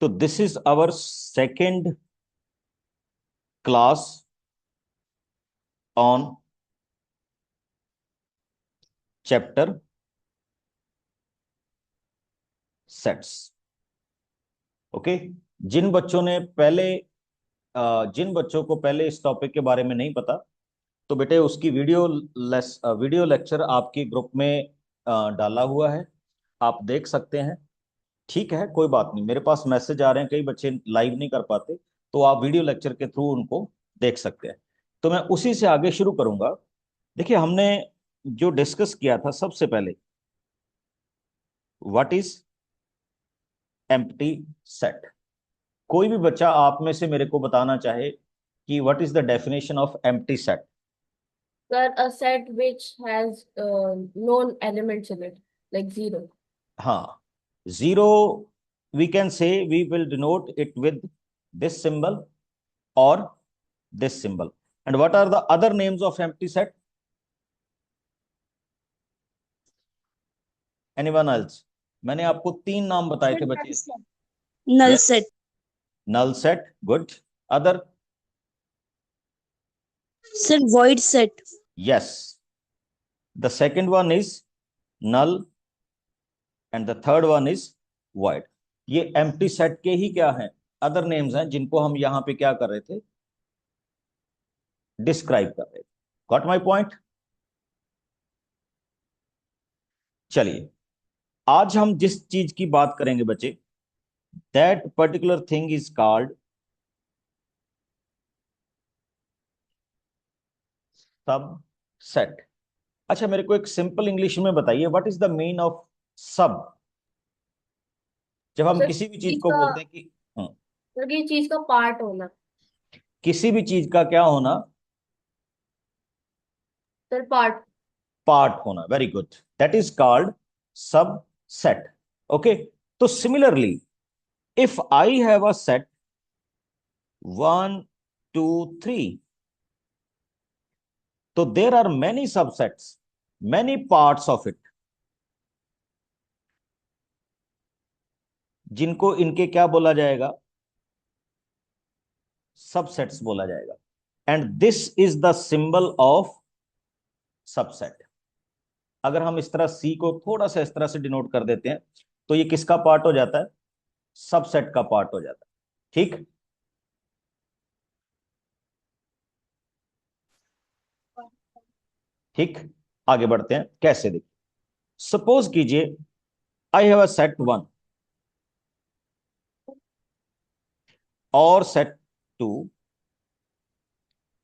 तो this is our second class on chapter sets. Okay. जिन बच्चों ने पहले जिन बच्चों को पहले इस टॉपिक के बारे में नहीं पता, तो बेटे उसकी वीडियो लेक्चर आपकी ग्रुप में डाला हुआ है, आप देख सकते हैं। ठीक है, कोई बात नहीं, मेरे पास मैसेज आ रहे हैं, कई बच्चे लाइव नहीं कर पाते, तो आप वीडियो लेक्चर के थ्रू उनको देख सकते हैं। तो मैं उसी से आगे शुरू करूंगा। देखिए, हमने जो डिस्कस किया था सबसे पहले, व्हाट इज एम्प्टी सेट। कोई भी बच्चा आप में से मेरे को बताना चाहे कि what is the definition of empty set. That a set which has known elements in it, like zero. हाँ, zero, we can say we will denote it with this symbol और this symbol. And what are the other names of empty set? Anyone else? मैंने आपको तीन नाम बताए थे बच्चे इसके। Null yes, set. Null set, good. Other? Sir, void set. Yes, the second one is null and the third one is void। ये empty set के ही क्या हैं, अदर नेम्स हैं, जिनको हम यहां पे क्या कर रहे थे, डिस्क्राइब कर रहे थे। Got my point? चलिए, आज हम जिस चीज की बात करेंगे बच्चे, that particular thing is called सब सेट। अच्छा, मेरे को एक सिंपल इंग्लिश में बताइए, what is the mean of सब? जब हम सर किसी भी चीज चीज को का बोलते हैं कि सर ये चीज का पार्ट होना। किसी भी चीज का क्या होना, सर पार्ट। पार्ट होना, very good, that is called subset. Okay. तो similarly, if I have a set 1 2 3, तो there are many subsets, many parts of it, जिनको इनके क्या बोला जाएगा, सबसेट्स बोला जाएगा। And this is the symbol of subset. अगर हम इस तरह सी को थोड़ा सा इस तरह से डिनोट कर देते हैं, तो ये किसका पार्ट हो जाता है, सबसेट का पार्ट हो जाता है। ठीक। ठीक, आगे बढ़ते हैं, कैसे देखिए। सपोज कीजिए आई हैव अ सेट 1 और सेट 2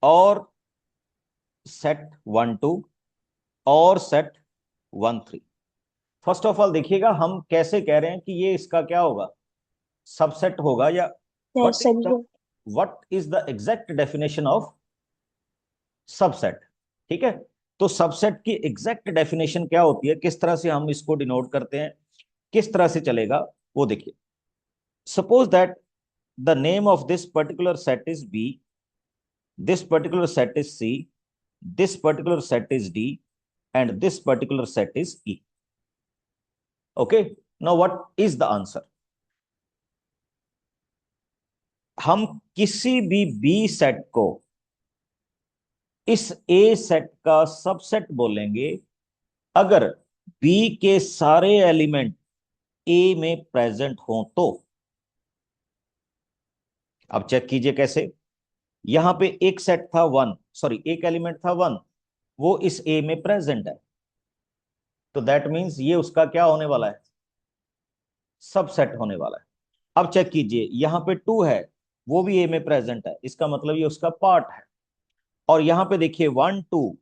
और सेट 1 2 और सेट 1 3। फर्स्ट ऑफ ऑल देखिएगा, हम कैसे कह रहे हैं कि ये इसका क्या होगा, सबसेट होगा, या Yes, what sir. Is the what is the exact definition of subset. ठीक है। तो सबसेट की एग्जैक्ट डेफिनेशन क्या होती है, किस तरह से हम इसको डिनोट करते हैं, किस तरह से चलेगा, वो देखिए। Suppose that the name of this particular set is B, this particular set is C, this particular set is D, and this particular set is E. Okay. Now what is the answer? हम किसी भी B set को इस ए set का subset बोलेंगे अगर B के सारे एलिमेंट ए में प्रेजेंट हो तो। अब चेक कीजिए कैसे। यहां पे एक सेट था 1, सॉरी एक एलिमेंट था 1, वो इस ए में प्रेजेंट है, तो दैट मींस ये उसका क्या होने वाला है, सबसेट होने वाला है। अब चेक कीजिए, यहां पे 2 है, वो भी ए में प्रेजेंट है, इसका मतलब ये उसका पार्ट है। और यहां पे देखिए 1 2,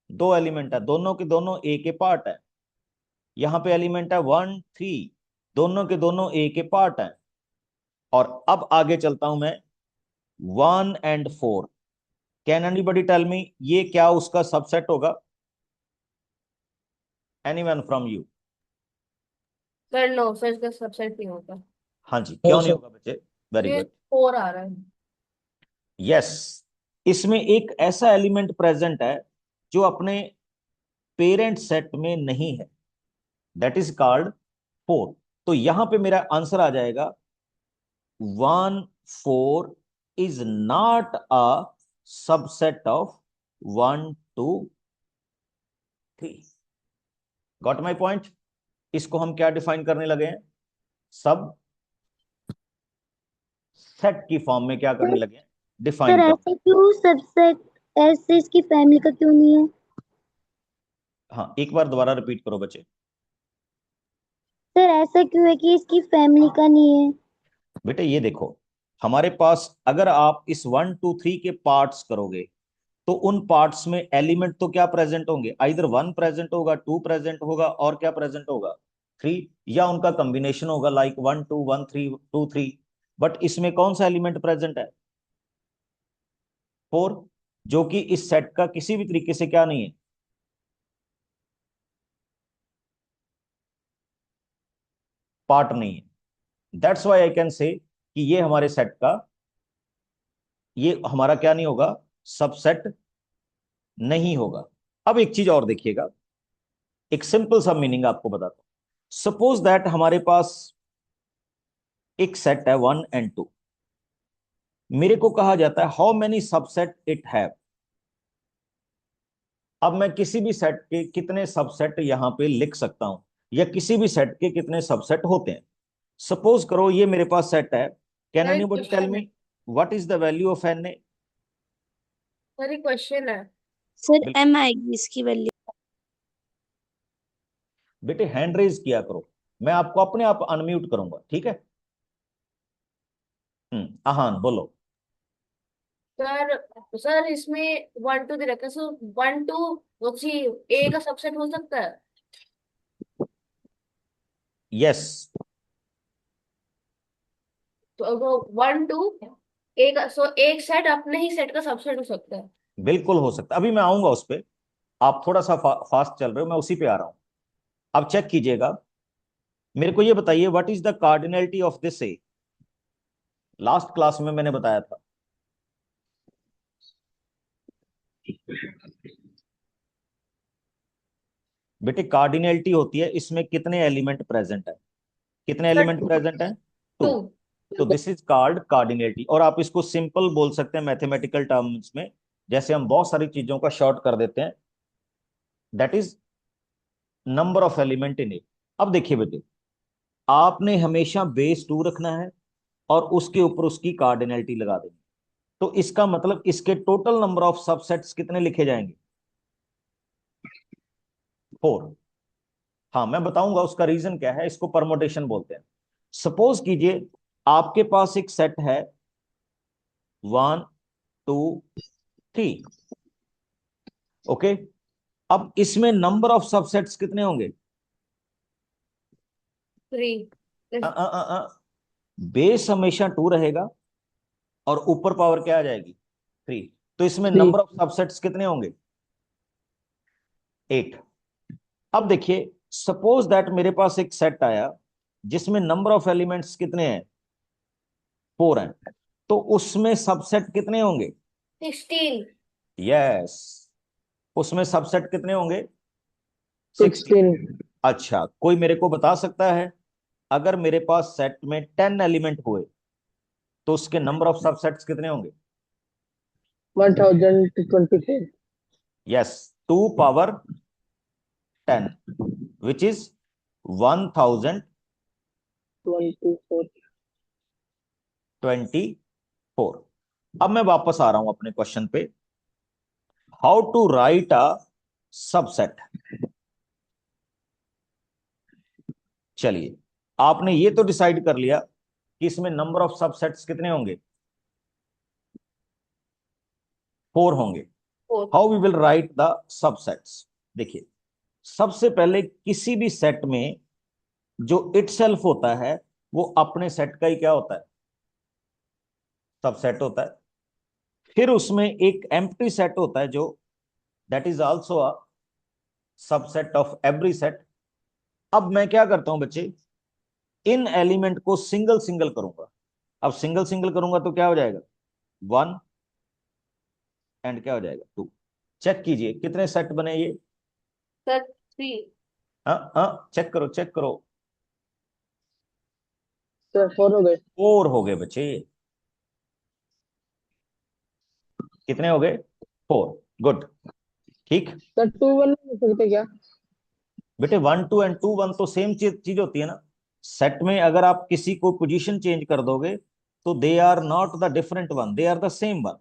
दो एलिमेंट है, दोनों के दोनों ए के पार्ट है। यहां पे एलिमेंट है 1 3, दोनों के दोनों ए के पार्ट है। और अब आगे चलता हूं मैं, 1 and 4, can anybody tell me ये क्या उसका सबसेट होगा? Anyone from you? Sir no, sir इसका सबसेट नहीं होता। हाँ जी, No, क्यों नहीं sir. होगा बच्चे? वेरी ये गुड। फोर आ रहा है। यस, इसमें एक ऐसा एलिमेंट प्रेजेंट है जो अपने पेरेंट सेट में नहीं है, दैट इज कॉल्ड 4। तो यहां पे मेरा आंसर आ जाएगा 1 4 is not a subset of 1 2 3। Got my point? इसको हम क्या डिफाइन करने लगे हैं? सब सेट की फॉर्म में क्या करने लगे हैं? सर डिफाइन कर। ऐसा क्यों सबसेट ऐसे इसकी फैमिली का क्यों नहीं है? हाँ, एक बार दोबारा रिपीट करो बच्चे। सर ऐसा क्यों है कि इसकी फैमिली का नहीं है? बेटे ये देखो, हमारे पास अगर आप इस 1 2 3 के पार्ट्स करोगे तो उन पार्ट्स में एलिमेंट तो क्या प्रेजेंट होंगे? आइदर 1 प्रेजेंट होगा, 2 प्रेजेंट होगा, और क्या प्रेजेंट होगा? 3, या उनका कॉम्बिनेशन होगा, लाइक 1 2 1 3 2 3। बट इसमें कौन सा एलिमेंट प्रेजेंट है? 4, जो कि इस सेट का किसी भी तरीके से क्या नहीं है, पार्ट नहीं है। That's why I can say कि ये हमारे सेट का, ये हमारा क्या नहीं होगा? सबसेट नहीं होगा। अब एक चीज और देखिएगा, एक सिंपल सा मीनिंग आपको बताता हूं। सपोज दैट हमारे पास एक सेट है 1 and 2। मेरे को कहा जाता है how many subset it have. अब मैं किसी भी सेट के कितने सबसेट यहां पे लिख सकता हूं, या किसी भी सेट के कितने सबसेट होते हैं। सपोज करो ये मेरे पास सेट है। Can sir anybody tell question है। Me what is the value of n A? Sir question है। सर M आएगी इसकी वैल्यू। बेटे हैंड रेज किया करो, मैं आपको अपने आप अनम्यूट करूंगा, ठीक है? आहान बोलो। सर सर इसमें 1 2 दे रखा है, सो 1 2 उसी ए का सबसेट हो सकता है। यस, तो वो 1 2 एक, सो एक सेट अपने ही सेट का सबसेट हो सकता है। बिल्कुल हो सकता है। अभी मैं आऊंगा उस पे। आप थोड़ा सा फास्ट चल रहे हो, मैं उसी पे आ रहा हूं। अब चेक कीजिएगा, मेरे को ये बताइए what is the cardinality of this A? Last class में मैंने बताया था। बेटे कार्डिनलिटी होती है इसमें कितने एलिमेंट प्रेजेंट है? कितने सर एलिमेंट प्रेजेंट है? 2। 2। तो दिस इज कॉल्ड कार्डिनलिटी। और आप इसको सिंपल बोल सकते हैं मैथमेटिकल टर्म्स में, जैसे हम बहुत सारी चीजों का शॉर्ट कर देते हैं, that is number of element in A. अब देखिए बेटे, आपने हमेशा बेस 2 रखना है और उसके ऊपर उसकी कार्डिनलिटी लगा देनी। तो इसका मतलब इसके टोटल नंबर ऑफ सबसेट्स कितने लिखे जाएंगे? 4। हाँ, मैं बताऊंगा उसका रीजन क्या है, इसको परमोटेशन बोलते हैं। सपोज कीजिए आपके पास एक सेट है 1 2 3। ओके, अब इसमें नंबर ऑफ सबसेट्स कितने होंगे? 3। बेस हमेशा 2 रहेगा और ऊपर पावर क्या आ जाएगी? 3। तो इसमें 3। नंबर ऑफ सबसेट्स कितने होंगे? 8। अब देखिए, सपोज दैट मेरे पास एक सेट आया जिसमें नंबर ऑफ एलिमेंट्स कितने हैं? 4 हैं। तो उसमें सबसेट कितने होंगे? 16। यस, उसमें सबसेट कितने होंगे? 16। 16। अच्छा, कोई मेरे को बता सकता है अगर मेरे पास सेट में 10 एलिमेंट हुए तो उसके नंबर ऑफ सबसेट्स कितने होंगे? 1024। Yes, 2 power 10, which is 1024। अब मैं वापस आ रहा हूं अपने क्वेश्चन पे, how to write a subset. चलिए, आपने ये तो डिसाइड कर लिया कि इसमें नंबर ऑफ सबसेट्स कितने होंगे? 4 होंगे। 4। How we will write the subsets? देखिए, सबसे पहले किसी भी सेट में जो इटसेल्फ होता है वो अपने सेट का ही क्या होता है? सबसेट होता है। फिर उसमें एक एम्प्टी सेट होता है जो that is also a subset of every set. अब मैं क्या करता हूं बच्चे, इन एलिमेंट को सिंगल सिंगल करूंगा। अब सिंगल सिंगल करूंगा तो क्या हो जाएगा? 1 एंड क्या हो जाएगा? 2। चेक कीजिए कितने सेट बने ये। सर 3। हाँ हाँ, चेक करो चेक करो। सर 4 हो गए। 4 हो गए बच्चे। कितने हो गए? 4। गुड। ठीक। सर 2 1 नहीं हो सकते क्या? बेटे 1 2 एंड 2 1 तो सेम चीज होती है ना। सेट में अगर आप किसी को पोजीशन चेंज कर दोगे तो they are not the different one, they are the same one.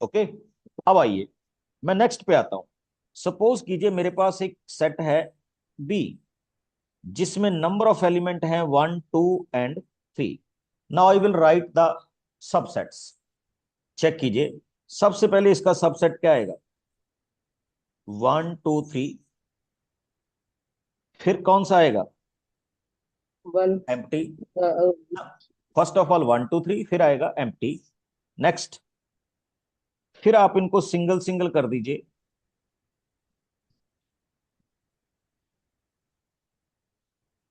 Okay. अब आइए मैं नेक्स्ट पे आता हूं। सपोज कीजिए मेरे पास एक सेट है बी जिसमें नंबर ऑफ एलिमेंट हैं 1 2 and 3। Now I will write the subsets. Check कीजिए। सबसे पहले इसका सबसेट क्या आएगा? 1 2 3। फिर कौन सा आएगा? 1 एम्प्टी। फर्स्ट ऑफ ऑल 1 2 3, फिर आएगा एम्प्टी। नेक्स्ट। फिर आप इनको सिंगल सिंगल कर दीजिए।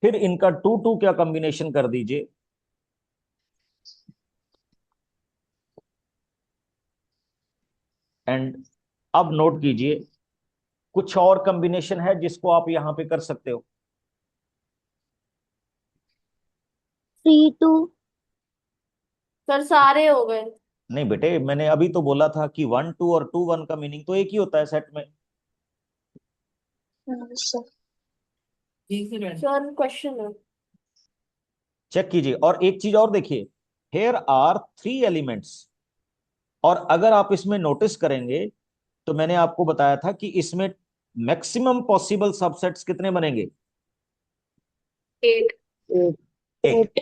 फिर इनका 2 2 क्या कॉम्बिनेशन कर दीजिए। एंड अब नोट कीजिए कुछ और कॉम्बिनेशन है जिसको आप यहां पे कर सकते हो। 3 2 सर सारे हो गए। नहीं बेटे, मैंने अभी तो बोला था कि 1 2 और 2 1 का मीनिंग तो एक ही होता है सेट में। सर। सर क्वेश्चन है। चेक कीजिए। और एक चीज और देखिए, हेयर आर 3 एलिमेंट्स। और अगर आप इसमें नोटिस करेंगे तो मैंने आपको बताया था कि इसमें मैक्सिमम पॉसिबल सबसेट्स कितने बनेंगे? 8। 8 8।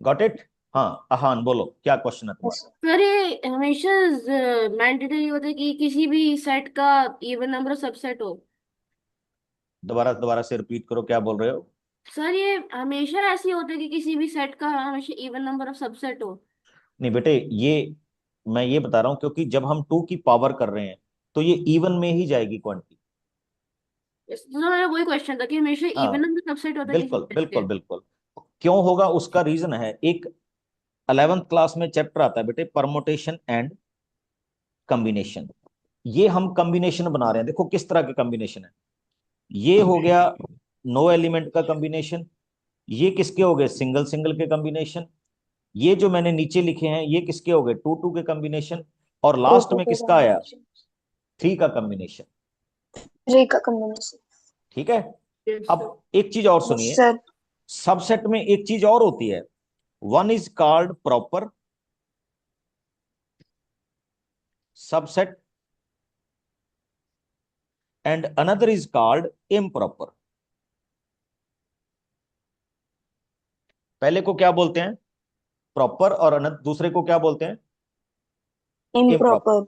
Got it? हाँ अहान बोलो, क्या क्वेश्चन है तुम्हारा? सर ये हमेशा मैंडेटरी होता है कि किसी भी सेट का इवन नंबर सबसेट हो। दोबारा दोबारा से रिपीट करो, क्या बोल रहे हो? सर ये हमेशा ऐसे ही होता है कि किसी भी सेट का हमेशा इवन नंबर ऑफ सबसेट हो। नहीं बेटे, ये मैं ये बता रहा हूं क्योंकि जब हम 2 की पावर कर रहे हैं तो ये इवन में ही जाएगी क्वांटिटी। तो मेरा वही क्वेश्चन था कि हमेशा इवन हाँ नंबर सबसेट होता है किसी बिल्कुल सेट के। बिल्कुल बिल्कुल। क्यों होगा उसका रीजन है, एक 11th क्लास में चैप्टर आता है बेटे, परमोटेशन एंड कॉम्बिनेशन। ये हम कॉम्बिनेशन बना रहे हैं। देखो किस तरह के कॉम्बिनेशन है। ये हो गया नो एलिमेंट का कॉम्बिनेशन। ये किसके हो गए? सिंगल सिंगल के कॉम्बिनेशन। ये जो मैंने नीचे लिखे हैं ये किसके हो गए? 2 2 के कॉम्बिनेशन। और लास्ट में किसका आया? 3 का कॉम्बिनेशन। 3 का कॉम्बिनेशन। ठीक है। Yes, अब sir. एक चीज और सुनिए, सर। सबसेट में एक चीज और होती है। One is called proper subset and another is called improper. पहले को क्या बोलते हैं? प्रॉपर। और दूसरे को क्या बोलते हैं? इम्प्रॉपर। इम्प्रॉपर।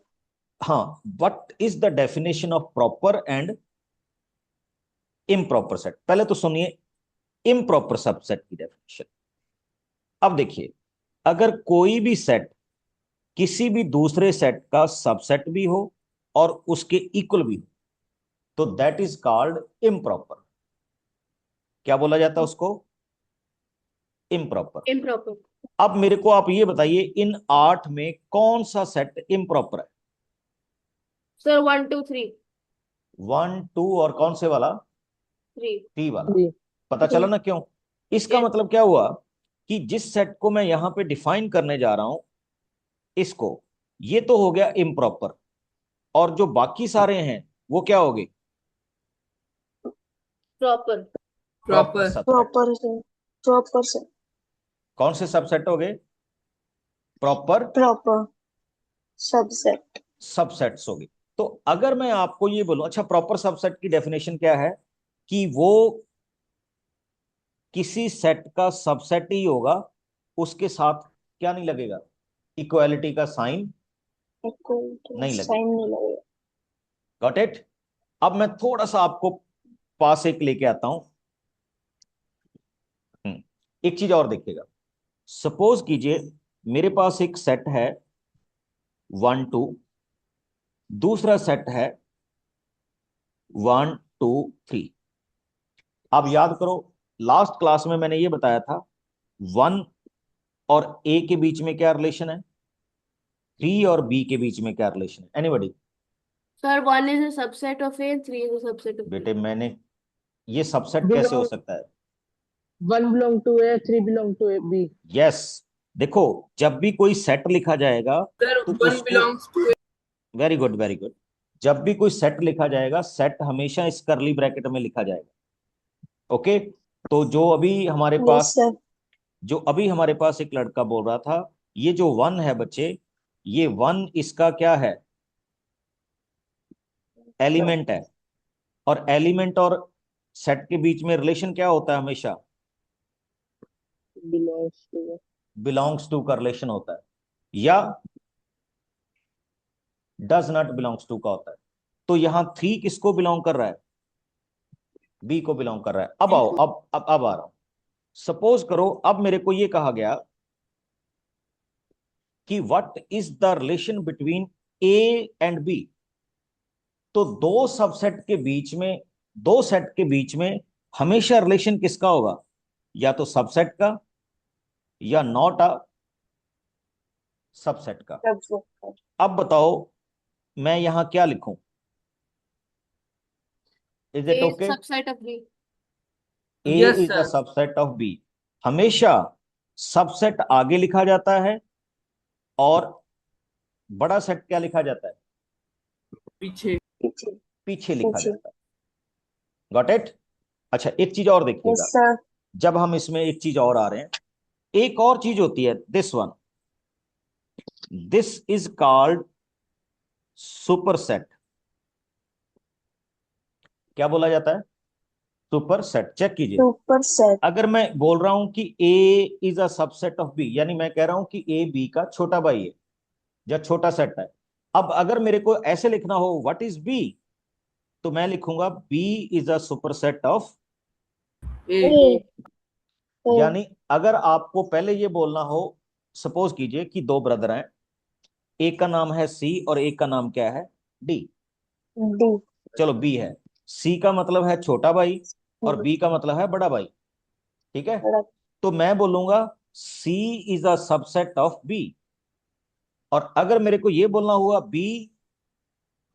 हाँ, what is the definition of proper and improper set? पहले तो सुनिए इम्प्रॉपर सबसेट की डेफिनेशन। अब देखिए, अगर कोई भी सेट किसी भी दूसरे सेट का सबसेट भी हो और उसके इक्वल भी हो तो दैट इज कॉल्ड इम्प्रॉपर। क्या बोला जाता है उसको? इम्प्रॉपर। Improper. अब मेरे को आप ये बताइए, इन 8 में कौन सा सेट इम्प्रॉपर है? सर 1 2 3 1 2 और कौन से वाला? 3। 3 वाला। जी पता चला ना क्यों? इसका Yes. मतलब क्या हुआ कि जिस सेट को मैं यहां पे डिफाइन करने जा रहा हूं इसको, ये तो हो गया इम्प्रॉपर। और जो बाकी सारे हैं वो क्या हो गए? Proper. Proper subset. Proper sir. Proper sir. कौन से सबसेट हो गए? Proper proper subset. सबसेट्स हो गए। तो अगर मैं आपको ये बोलूं, अच्छा प्रॉपर सबसेट की डेफिनेशन क्या है? कि वो किसी सेट का सबसेट ही होगा, उसके साथ क्या नहीं लगेगा? इक्वालिटी का साइन नहीं लगेगा। साइन नहीं लगेगा। Got it? अब मैं थोड़ा सा आपको पास एक लेके आता हूं। एक चीज और देखिएगा। सपोज कीजिए मेरे पास एक सेट है 1 2, दूसरा सेट है 1 2 3। आप याद करो, लास्ट क्लास में मैंने ये बताया था 1 और ए के बीच में क्या रिलेशन है, 3 और बी के बीच में क्या रिलेशन है? Anybody? Sir 1 is a subset of A and 3 is a subset of B. बेटे मैंने, ये सबसेट कैसे हो सकता है? 1 belong to A, 3 belong to B. Yes, देखो जब भी कोई सेट लिखा जाएगा सर तो 1 उसको, belongs to very good very good, जब भी कोई सेट लिखा जाएगा सेट हमेशा इस करली ब्रैकेट में लिखा जाएगा। ओके, तो जो अभी हमारे यस पास, सर। जो अभी हमारे पास एक लड़का बोल रहा था, ये जो वन है बच्चे, ये वन इसका क्या है, एलिमेंट है। और एलिमेंट और सेट के बीच में रिलेशन क्या होता है हमेशा, Belongs to बिलोंग्स टू का रिलेशन होता है, या डज नॉट बिलोंग्स टू का होता है। तो यहां थ्री किसको बिलोंग कर रहा है, बी को बिलोंग कर रहा है। अब आओ, अब आ रहा हूं। सपोज करो अब मेरे को ये कहा गया कि what is the relation between A and B. तो दो सबसेट के बीच में, दो सेट के बीच में हमेशा रिलेशन किसका होगा, या तो सबसेट का या नॉट अ सबसेट का। अब बताओ मैं यहां क्या लिखूं, is it A okay? subset of B. A yes is the sir subset of B. हमेशा सबसेट आगे लिखा जाता है और बड़ा सेट क्या लिखा जाता है, पीछे पीछे लिखा जाता है। Got it? अच्छा एक चीज और देखिएगा, सर। जब हम इसमें एक चीज और आ रहे हैं, एक और चीज होती है, this one, this is called super set. क्या बोला जाता है, सुपर सेट। चेक कीजिए, सुपर सेट। अगर मैं बोल रहा हूं कि A is a subset of B, यानी मैं कह रहा हूं कि ए बी का छोटा भाई है या छोटा सेट है। अब अगर मेरे को ऐसे लिखना हो व्हाट इज बी, तो मैं लिखूंगा B is a super set of, A यानी अगर आपको पहले ये बोलना हो, सपोज कीजिए कि दो ब्रदर हैं, एक का नाम है सी और एक का नाम क्या है, डी। डी। चलो बी है, सी का मतलब है छोटा भाई और बी का मतलब है बड़ा भाई, ठीक है? तो मैं बोलूंगा C is a subset of B. और अगर मेरे को ये बोलना हुआ बी,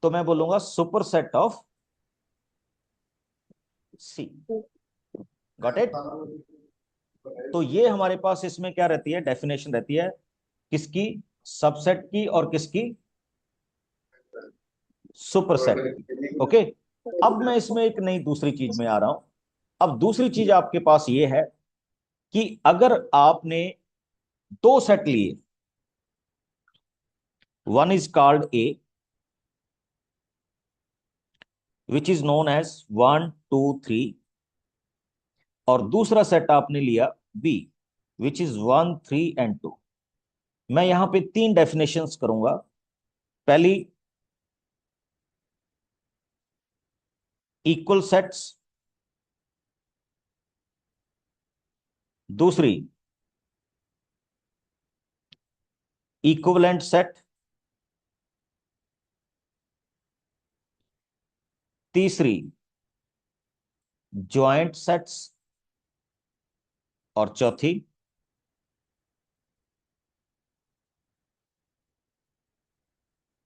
तो मैं बोलूंगा super set of C. Got it? तो ये हमारे पास इसमें क्या रहती है, डेफिनेशन रहती है किसकी, सबसेट की और किसकी, सुपर सेट की। ओके, अब मैं इसमें एक नई दूसरी चीज में आ रहा हूं। अब दूसरी चीज आपके पास ये है कि अगर आपने दो सेट लिए, one is called A which is known as 1 2 3, और दूसरा सेट आपने लिया बी विच इज 1 3 एंड 2। मैं यहां पे तीन डेफिनेशंस करूंगा। पहली, इक्वल सेट्स। दूसरी, इक्विवेलेंट सेट। तीसरी, ज्वाइंट सेट्स। और चौथी,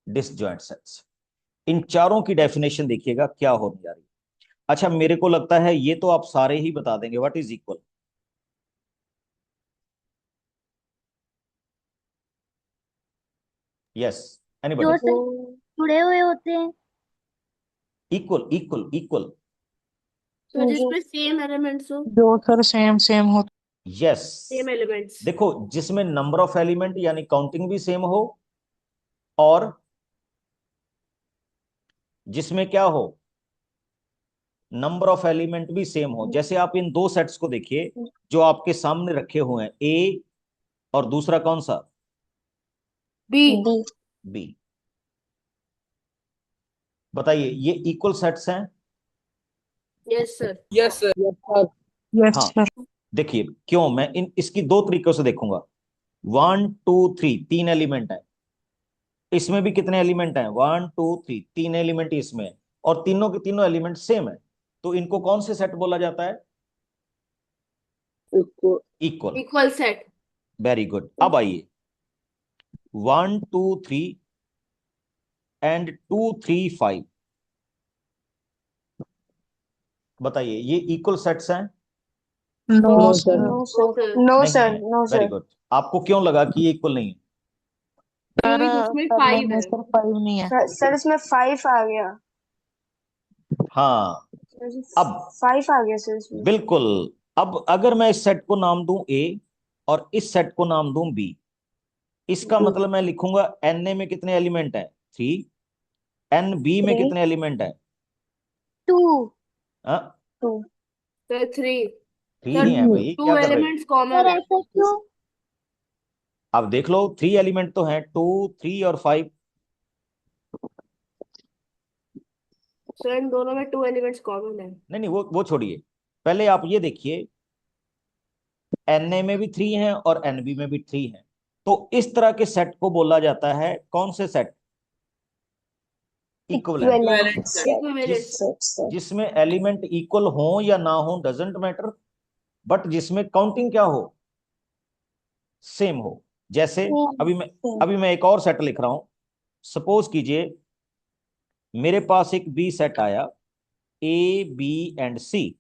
डिसजॉइंट सेट्स। इन चारों की डेफिनेशन देखिएगा क्या होने जा रही है। अच्छा मेरे को लगता है ये तो आप सारे ही बता देंगे, what is equal. Yes, anybody? जो से जुड़े हुए होते हैं। इक्वल इक्वल इक्वल, तो जिसमें सेम एलिमेंट्स हो, जो सर सेम सेम हो। यस। Same elements. देखो जिसमें नंबर ऑफ एलिमेंट यानी काउंटिंग भी सेम हो, और जिसमें क्या हो, नंबर ऑफ एलिमेंट भी सेम हो। जैसे आप इन दो सेट्स को देखिए जो आपके सामने रखे हुए हैं, ए और दूसरा कौन सा, बी। बी। बताइए ये इक्वल सेट्स हैं? Yes sir. Yes sir Yes, sir. Yes हाँ, सर। देखिए क्यों, मैं इसकी दो तरीकों से देखूंगा। 1 2 3 तीन एलिमेंट है, इसमें भी कितने एलिमेंट हैं, 1 2 3 तीन एलिमेंट इसमें है, और तीनों के तीनों एलिमेंट सेम है। तो इनको कौन से सेट बोला जाता है, Equal. Equal. Equal set. Very good. अब आइए 1 2 3 एंड 2 3 5, बताइए ये इक्वल सेट्स हैं? No No, sir no, sir. sir. No, नहीं sir. है। No, very sir. गुड। आपको क्यों लगा कि ये इक्वल नहीं है? क्योंकि उसमें 5 है। सर 5 नहीं है। सर इसमें 5 आ गया। हाँ, अब 5 आ गया सर इसमें। बिल्कुल। अब अगर मैं इस सेट को नाम दूं ए और इस सेट को नाम दूं बी, इसका मतलब मैं लिखूंगा एन ए में कितने एलिमेंट है? 3। एन बी में 3, कितने एलिमेंट है? 2, हाँ, 2। सर 3। 3 सर ही है भाई, 2 क्या कर रहे हो? एलिमेंट्स सर कॉमन है। ऐसा क्यों? अब देख लो, 3 एलिमेंट तो हैं, 2, 3 और 5। सर इन दोनों में 2 एलिमेंट्स कॉमन है। नहीं नहीं, वो छोड़िए। पहले आप ये देखिए, एन ए में भी 3 हैं और एन बी में भी 3 हैं। तो इस तरह के सेट को बोला जाता है कौन से set? Equivalent. Equivalent set. Equivalent sir जिसमें एलिमेंट इक्वल हो या ना हो डजेंट मैटर, बट जिसमें काउंटिंग क्या हो? सेम हो। जैसे अभी मैं एक और सेट लिख रहा हूं। सपोज कीजिए मेरे पास एक बी सेट आया, ए बी एंड सी।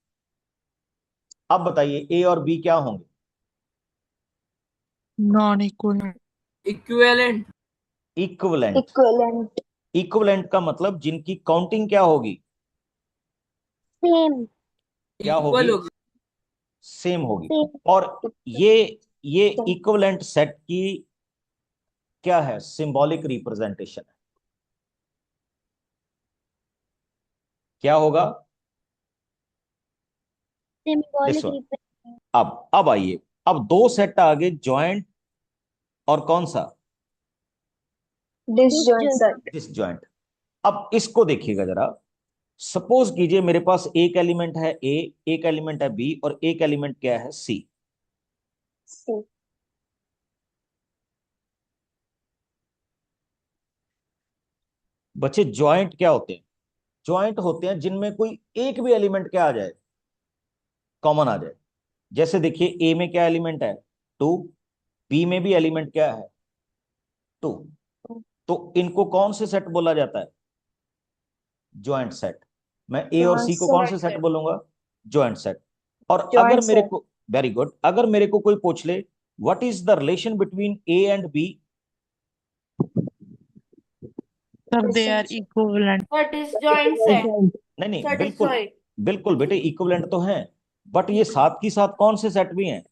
अब बताइए ए और बी क्या होंगे? Non equal. Equivalent. Equivalent. Equivalent. Equivalent का मतलब जिनकी काउंटिंग क्या होगी? सेम। क्या इक्वल होगी? होगी। सेम होगी। सेम। और ये ये इक्विवेलेंट सेट की क्या है? सिंबॉलिक रिप्रेजेंटेशन है। क्या होगा? This symbolic one. रिप्रेजेंटेशन। अब आइए, अब दो सेट आगे, ज्वाइंट और कौन सा? Disjoint sir. डिसजॉइंट। अब इसको देखिएगा जरा। सपोज कीजिए मेरे पास एक एलिमेंट है ए, एक एलिमेंट है बी और एक एलिमेंट क्या है? सी। बच्चे ज्वाइंट क्या होते हैं? ज्वाइंट होते हैं जिनमें कोई एक भी एलिमेंट क्या आ जाए? कॉमन आ जाए। जैसे देखिए ए में क्या एलिमेंट है? 2। बी में भी एलिमेंट क्या है? 2। तो इनको कौन से सेट बोला जाता है? Joint set. मैं ए और सी को कौन से सेट बोलूंगा? Joint set. और अगर ज्वाइंट मेरे सेट। को, वेरी गुड, अगर मेरे को कोई पूछ ले what is the relation between A and B? Sir they are equivalent. Sir disjoint set. नहीं नहीं, सर बिल्कुल डिसजॉइंट। बिल्कुल बेटे, इक्विवेलेंट तो हैं, बट ये साथ की साथ कौन से सेट भी हैं?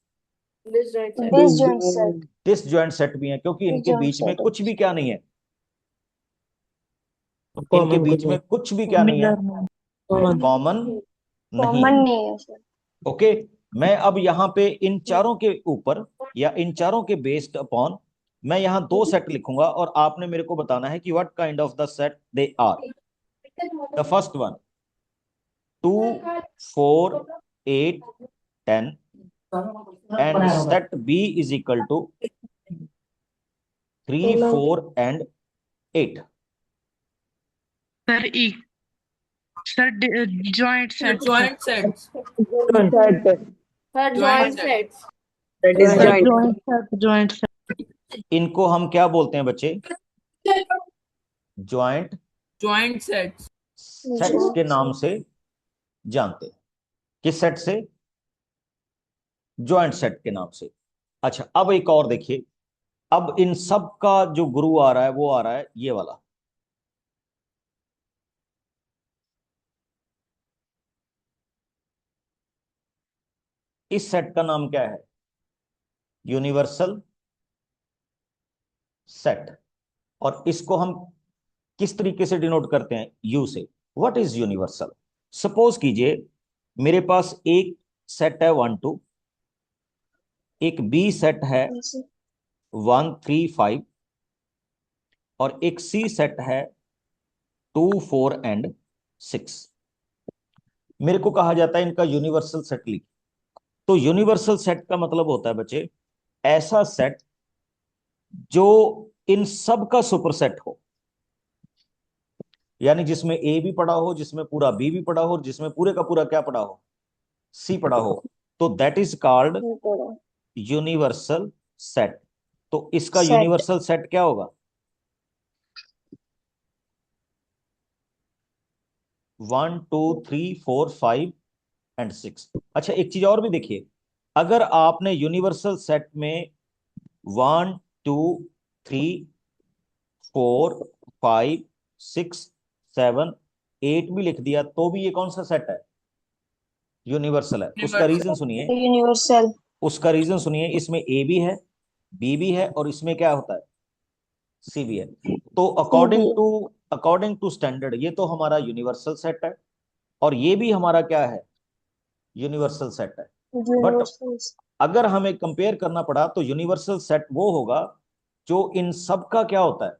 Disjoint set. Disjoint set. Disjoint set भी हैं, क्योंकि इनके डिसजॉइंट बीच में सेट। कुछ भी क्या नहीं है? इनके कॉमन बीच कुछ में कुछ भी क्या नहीं है? मिलर में। कॉमन। कॉमन नहीं कॉमन है। नहीं है सर। ओके। मैं अब यहाँ पे इन चारों के ऊपर या इन चारों के बेस्ड अपॉन मैं यहाँ दो सेट लिखूंगा और आपने मेरे को बताना है कि what kind of the set they are. The first one, 2, 4, 8, 10 and set B is equal to 3, 4 and 8. Sir sir joint set. Joint sets. Set. Sir Joint joint sets. That is sir joint. Joint set. इनको हम क्या बोलते हैं बच्चे? Joint joint sets. Sets के नाम से जानते हैं। किस सेट से? ज्वाइंट सेट के नाम से। अच्छा, अब एक और देखिए। अब इन सब का जो गुरु आ रहा है वो आ रहा है ये वाला। इस सेट का नाम क्या है? Universal set. और इसको हम किस तरीके से डिनोट करते हैं? यू से। What is universal? सपोज कीजिए मेरे पास एक सेट है 1 2, एक बी सेट है 1 3 5 और एक सी सेट है 2 4 एंड 6। मेरे को कहा जाता है इनका यूनिवर्सल सेट लिख। तो यूनिवर्सल सेट का मतलब होता है बच्चे ऐसा सेट जो इन सब का सुपरसेट हो, यानी जिसमें ए भी पड़ा हो, जिसमें पूरा बी भी पड़ा हो, जिसमें पूरे का पूरा क्या पड़ा हो? सी पड़ा हो। तो that is called universal set. तो इसका सेट। यूनिवर्सल सेट क्या होगा? 1 2 3 4 5 एंड 6। अच्छा, एक चीज और भी देखिए, अगर आपने यूनिवर्सल सेट में 1 2 3 4 5 6 7 8 भी लिख दिया तो भी ये कौन सा सेट है? यूनिवर्सल है। उसका Universal. रीजन सुनिए, यूनिवर्सल। उसका रीजन सुनिए। इसमें ए भी है, बी भी है, और इसमें क्या होता है? सी भी है। तो अकॉर्डिंग टू स्टैंडर्ड ये तो हमारा यूनिवर्सल सेट है, और ये भी हमारा क्या है? यूनिवर्सल सेट है। बट अगर हमें कंपेयर करना पड़ा तो यूनिवर्सल सेट वो होगा जो इन सब का क्या होता है?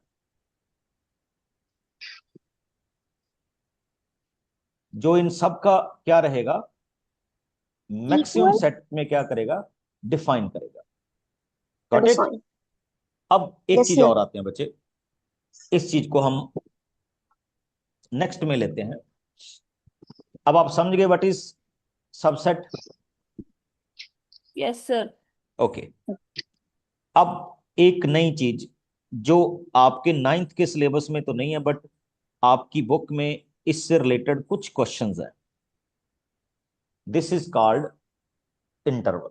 जो इन सब का क्या रहेगा? Maximum Equal? सेट में क्या करेगा? डिफाइन करेगा। Got it? अब एक चीज और आते हैं बच्चे, इस चीज को हम नेक्स्ट में लेते हैं। अब आप समझ गए what is subset? Yes sir. Okay. अब एक नई चीज जो आपके 9th के सिलेबस में तो नहीं है, बट आपकी बुक में इससे रिलेटेड कुछ क्वेश्चंस है। This is called interval.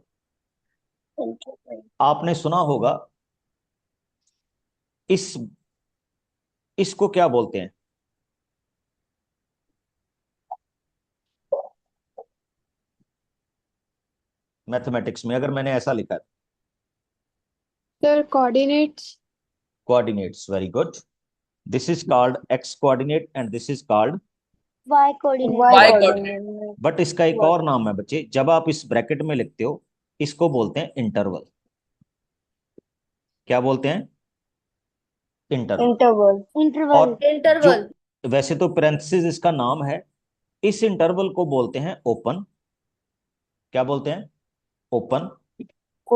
आपने सुना होगा, इसको क्या बोलते हैं? मैथमेटिक्स में अगर मैंने ऐसा लिखा है, sir coordinates. Coordinates. Very good. This is called x coordinate and this is called, Y coordinate. Y coordinate. But इसका एक और नाम है बच्चे। जब आप इस ब्रैकेट में लिखते हो इसको बोलते हैं इंटरवल। क्या बोलते हैं? इंटरवल। इंटरवल। और इंटरवल। जो वैसे तो पेरेंथेसिस इसका नाम है, इस इंटरवल को बोलते हैं ओपन। क्या बोलते हैं? ओपन।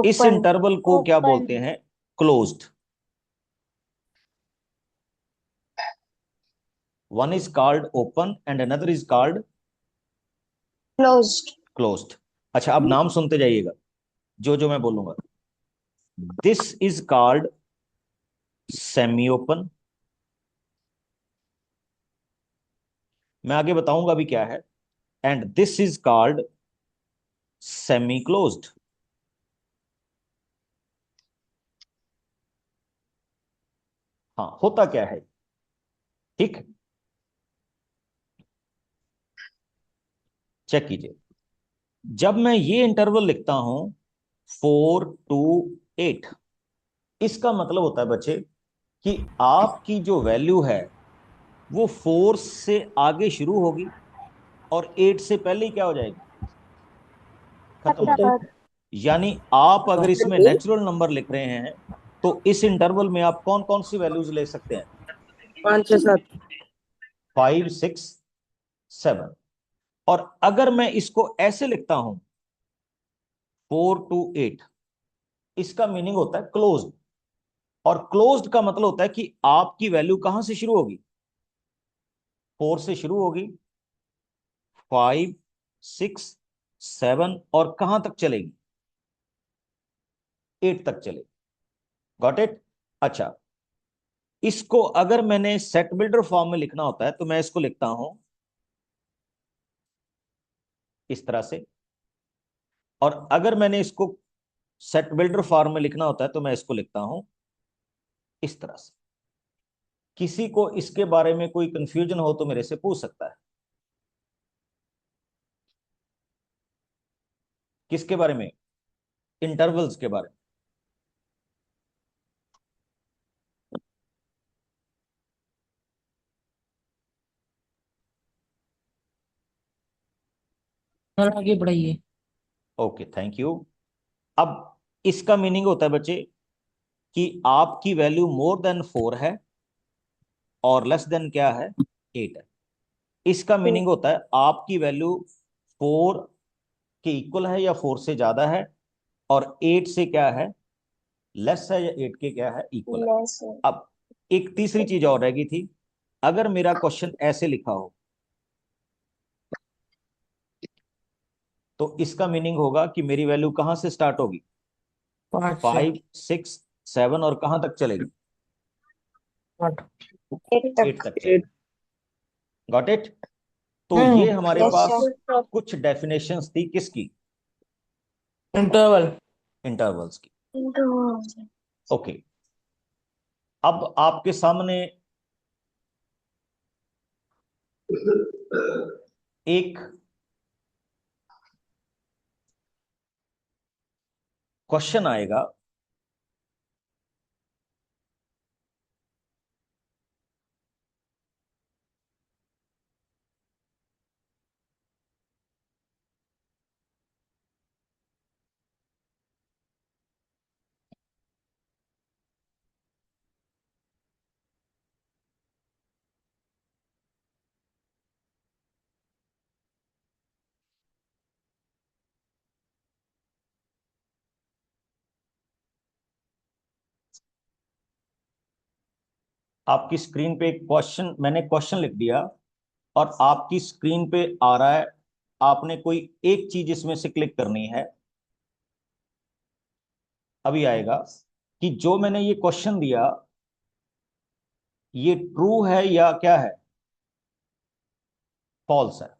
इस इंटरवल को क्या Open. बोलते हैं? Closed. One is called open and another is called closed. Closed. अच्छा, अब नाम सुनते जाइएगा जो जो मैं बोलूंगा। This is called semi open. मैं आगे बताऊंगा अभी क्या है। And this is called semi closed. हाँ, होता क्या है? ठीक, चेक कीजिए। जब मैं ये इंटरवल लिखता हूं 4 to 8, इसका मतलब होता है बच्चे कि आपकी जो वैल्यू है वो 4 से आगे शुरू होगी और 8 से पहले ही क्या हो जाएगी? खत्म हो जाएगी। यानी आप अगर इसमें नेचुरल नंबर लिख रहे हैं तो इस इंटरवल में आप कौन कौन सी वैल्यूज ले सकते हैं? 5 6 7। 5 6 7। और अगर मैं इसको ऐसे लिखता हूं 4 to 8, इसका मीनिंग होता है क्लोज्ड। और क्लोज्ड का मतलब होता है कि आपकी वैल्यू कहां से शुरू होगी? 4 से शुरू होगी, 5 6 7 और कहां तक चलेगी? 8 तक चलेगी। Got it? अच्छा, इसको अगर मैंने सेट बिल्डर फॉर्म में लिखना होता है तो मैं इसको लिखता हूं इस तरह से, और अगर मैंने इसको सेट बिल्डर फॉर्म में लिखना होता है तो मैं इसको लिखता हूं इस तरह से। किसी को इसके बारे में कोई कंफ्यूजन हो तो मेरे से पूछ सकता है। किसके बारे में? इंटरवल्स के बारे में। और आगे बढ़ाइए। Okay, thank you. अब इसका मीनिंग होता है बच्चे कि आपकी वैल्यू मोर देन 4 है और लेस देन क्या है? 8 है। इसका मीनिंग होता है आपकी वैल्यू 4 के इक्वल है या 4 से ज्यादा है, और 8 से क्या है? लेस है, या 8 के क्या है? इक्वल है। अब एक तीसरी चीज और रह गई थी। अगर मेरा क्वेश्चन ऐसे लिखा हो तो इसका मीनिंग होगा कि मेरी वैल्यू कहां से स्टार्ट होगी? 5 6 7 और कहां तक चलेगी? 8 तक चलेगी। Got it? तो ये हमारे पास कुछ डेफिनेशंस थी किसकी? इंटरवल। इंटरवल्स की। ओके, अब आपके सामने एक क्वेश्चन आएगा। आपकी स्क्रीन पे एक क्वेश्चन, मैंने क्वेश्चन लिख दिया और आपकी स्क्रीन पे आ रहा है। आपने कोई एक चीज इसमें से क्लिक करनी है। अभी आएगा कि जो मैंने ये क्वेश्चन दिया ये ट्रू है या क्या है, फॉल्स है।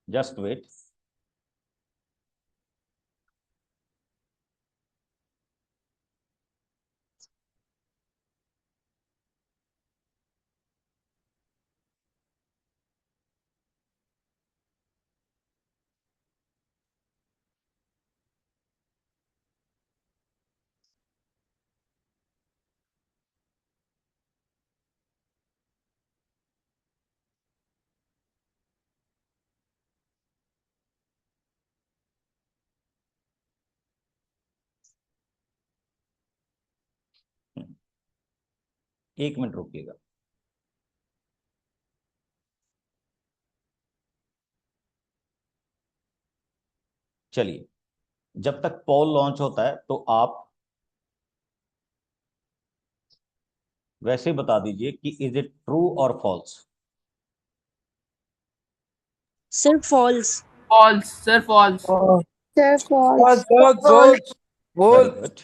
Just wait. एक मिनट रुकिएगा। चलिए, जब तक पोल लॉन्च होता है तो आप वैसे ही बता दीजिए कि इज इट ट्रू और false. Sir false. False sir, false. Sir false. Very good,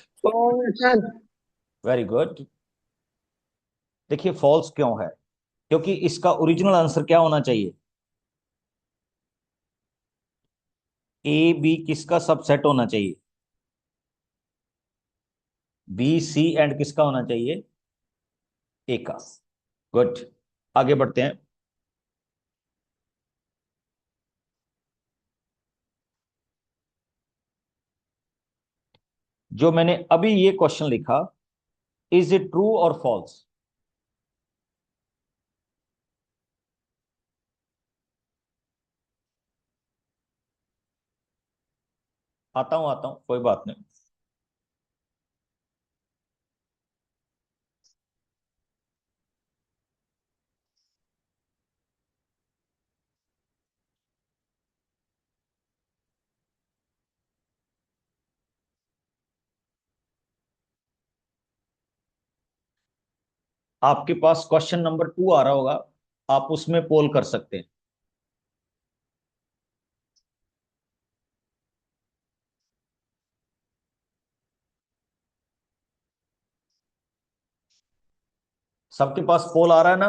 sir very good. देखिए फॉल्स क्यों है, क्योंकि इसका ओरिजिनल आंसर क्या होना चाहिए, ए बी किसका सबसेट होना चाहिए, बी सी एंड किसका होना चाहिए, ए का। गुड, आगे बढ़ते हैं। जो मैंने अभी ये क्वेश्चन लिखा, इज इट ट्रू और फॉल्स। आता हूं कोई बात नहीं। आपके पास क्वेश्चन नंबर 2 आ रहा होगा, आप उसमें पोल कर सकते हैं। सबके पास पोल आ रहा है ना।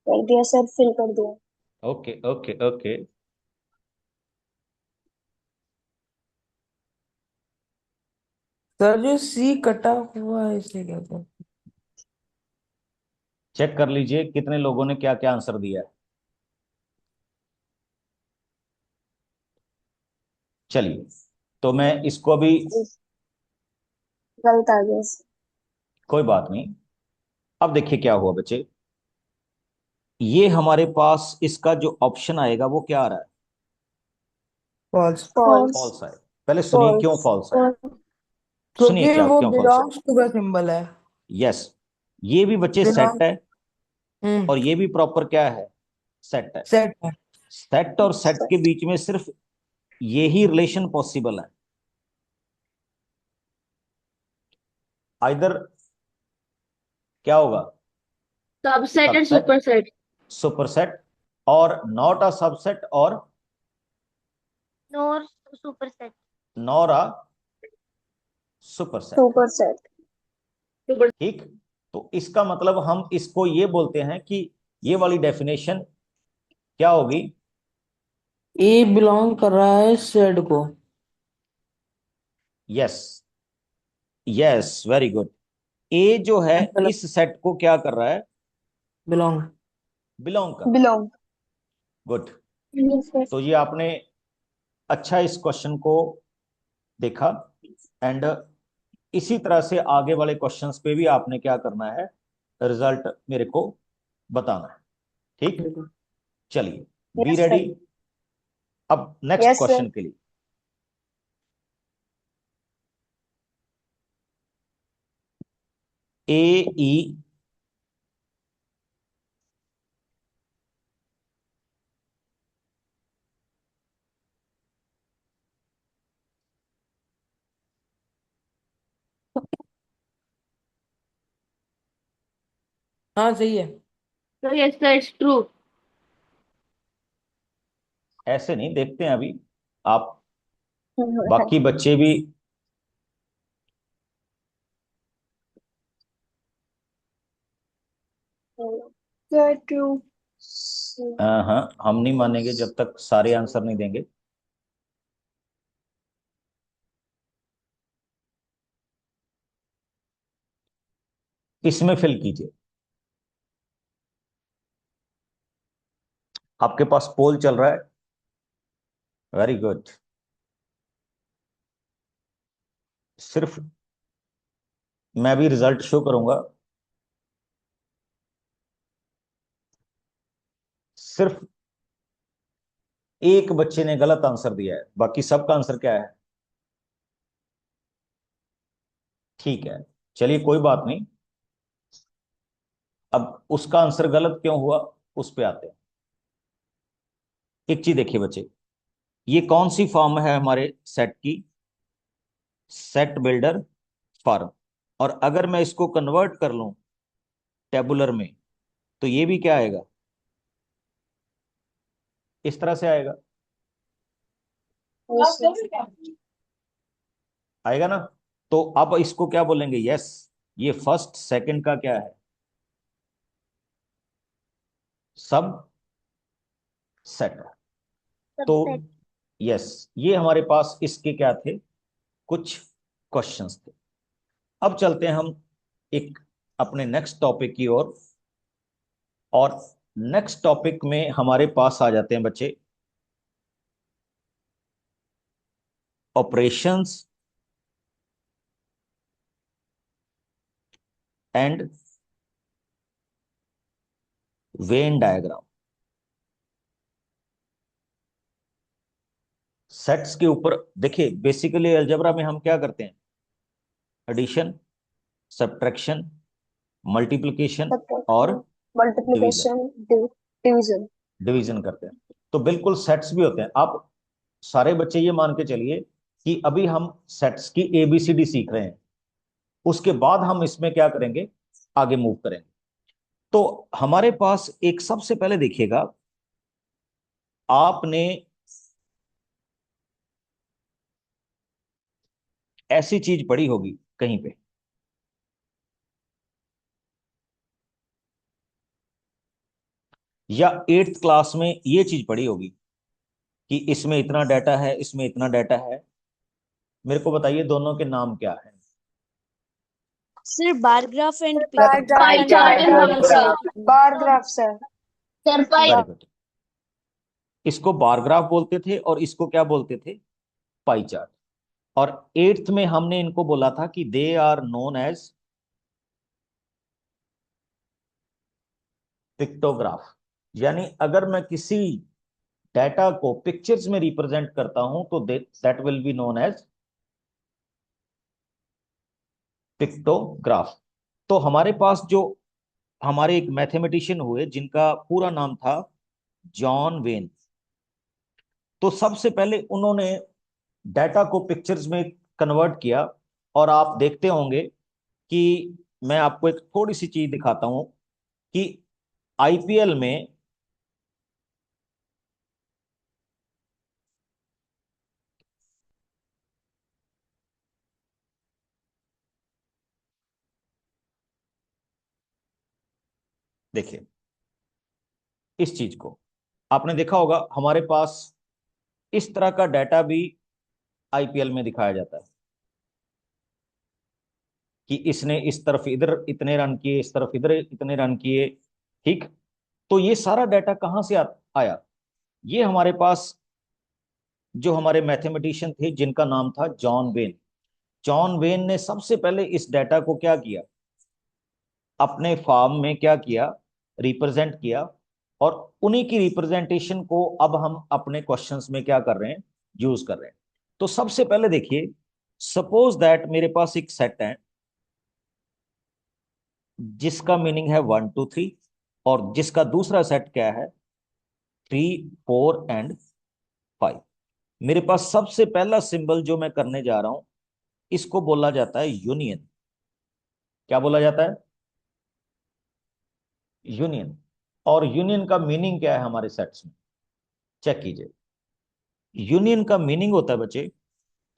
कर दिया सर, फिल कर दिया। Okay okay okay. सर जो सी कटा हुआ है इसे क्या कहते हैं? चेक कर लीजिए कितने लोगों ने क्या क्या आंसर दिया है। चलिए, तो मैं इसको अभी, गलत आ गया सर। कोई बात नहीं। अब देखिए क्या हुआ बच्चे, ये हमारे पास इसका जो ऑप्शन आएगा वो क्या आ रहा है, फॉल्स। फॉल्स। फॉल्स है। पहले सुनिए क्यों फॉल्स है, सुनिए क्योंकि क्या वो क्यों फॉल्स है। बिलोंग्स टू का सिंबल है। यस, ये भी बच्चे सेट बिलोंग है, और ये भी प्रॉपर क्या है, सेट है। सेट है। सेट और सेट के बीच में सिर्फ ये ही रिलेशन पॉसिबल है, आइदर क्या होगा, subset and subset, superset. Superset, और नॉट अ सबसेट और नॉर सुपरसेट। नॉर अ सुपरसेट। Super set. ठीक, तो इसका मतलब हम इसको ये बोलते हैं कि ये वाली डेफिनेशन क्या होगी, ए बिलोंग कर रहा है सेट को। Yes, yes, very good. A जो है इस सेट को क्या कर रहा है, बिलोंग। बिलोंग कर रहा है। बिलोंग। गुड। Yes sir. तो ये आपने अच्छा इस क्वेश्चन को देखा, एंड इसी तरह से आगे वाले क्वेश्चंस पे भी आपने क्या करना है, रिजल्ट मेरे को बताना है। ठीक, चलिए, बी यस रेडी सर। अब नेक्स्ट यस सर। क्वेश्चन के लिए। ए ई हाँ सही है। So yes, sir, it's true. ऐसे नहीं देखते हैं अभी, आप बाकी बच्चे भी सर ट्रू। हाँ, हम नहीं मानेंगे जब तक सारे आंसर नहीं देंगे। इसमें फिल कीजिए, आपके पास पोल चल रहा है, वेरी गुड। सिर्फ मैं भी रिजल्ट शो करूंगा, सिर्फ एक बच्चे ने गलत आंसर दिया है, बाकी सबका आंसर क्या है, ठीक है। चलिए कोई बात नहीं, अब उसका आंसर गलत क्यों हुआ उस पे आते हैं। एक चीज देखिए बच्चे, ये कौन सी फॉर्म है हमारे सेट की, सेट बिल्डर फॉर्म। और अगर मैं इसको कन्वर्ट कर लूं टेबुलर में, तो ये भी क्या आएगा, इस तरह से आएगा, आएगा ना। तो अब इसको क्या बोलेंगे, यस, ये फर्स्ट सेकंड का क्या है, सब सेट है। तो सबसेट। यस, ये हमारे पास इसके क्या थे, कुछ क्वेश्चंस थे। अब चलते हैं हम एक अपने नेक्स्ट टॉपिक की ओर, और नेक्स्ट टॉपिक में हमारे पास आ जाते हैं बच्चे operations and Venn diagram. Sets के ऊपर देखिए, बेसिकली अलजेब्रा में हम क्या करते हैं, एडिशन, सब्ट्रैक्शन, मल्टीप्लिकेशन और डिवीजन, मल्टीप्लिकेशन डिवीजन। डिवीजन करते हैं। तो बिल्कुल सेट्स भी होते हैं। आप सारे बच्चे ये मान के चलिए कि अभी हम सेट्स की एबीसीडी सीख रहे हैं, उसके बाद हम इसमें क्या करेंगे, आगे मूव करेंगे। तो हमारे पास एक सबसे पहले देखिएगा, आपने ऐसी चीज पढ़ी होगी कहीं पे, या एट्थ क्लास में ये चीज पढ़ी होगी कि इसमें इतना डाटा है, इसमें इतना डाटा है। मेरे को बताइए दोनों के नाम क्या है। Sir bar graph and bar Pie chart and bar graph. Bar graph sir. Sir, pie. Very good. इसको बार ग्राफ बोलते थे और इसको क्या बोलते थे, पाई चार्ट। और एट्थ में हमने इनको बोला था कि they are known as pictograph. यानी अगर मैं किसी डाटा को पिक्चर्स में रिप्रेजेंट करता हूं तो that will be known as pictograph. तो हमारे पास जो हमारे एक मैथमेटिशियन हुए जिनका पूरा नाम था जॉन वेन। तो सबसे पहले उन्होंने डाटा को पिक्चर्स में कन्वर्ट किया। और आप देखते होंगे कि मैं आपको एक थोड़ी सी चीज दिखाता हूं कि आईपीएल में देखिए, इस चीज को आपने देखा होगा, हमारे पास इस तरह का डाटा भी आईपीएल में दिखाया जाता है कि इसने इस तरफ इधर इतने रन किए, इस तरफ इधर इतने रन किए। ठीक। तो ये सारा डाटा कहां से आया? ये हमारे पास जो हमारे मैथमेटिशियन थे जिनका नाम था जॉन वेन। जॉन वेन ने सबसे पहले इस डाटा को क्या किया, अपने फॉर्म में क्या किया, रिप्रेजेंट किया। और उन्हीं की रिप्रेजेंटेशन को अब हम अपने क्वेश्चंस में क्या कर रहे हैं, यूज कर रहे हैं। तो सबसे पहले देखिए, सपोज दैट मेरे पास एक सेट है जिसका मीनिंग है 1 2 3, और जिसका दूसरा सेट क्या है, 3 4 एंड 5। मेरे पास सबसे पहला सिंबल जो मैं करने जा रहा हूं, इसको बोला जाता है यूनियन। क्या बोला जाता है? यूनियन। और यूनियन का मीनिंग क्या है हमारे सेट्स में, चेक कीजिए। यूनियन का मीनिंग होता है बच्चे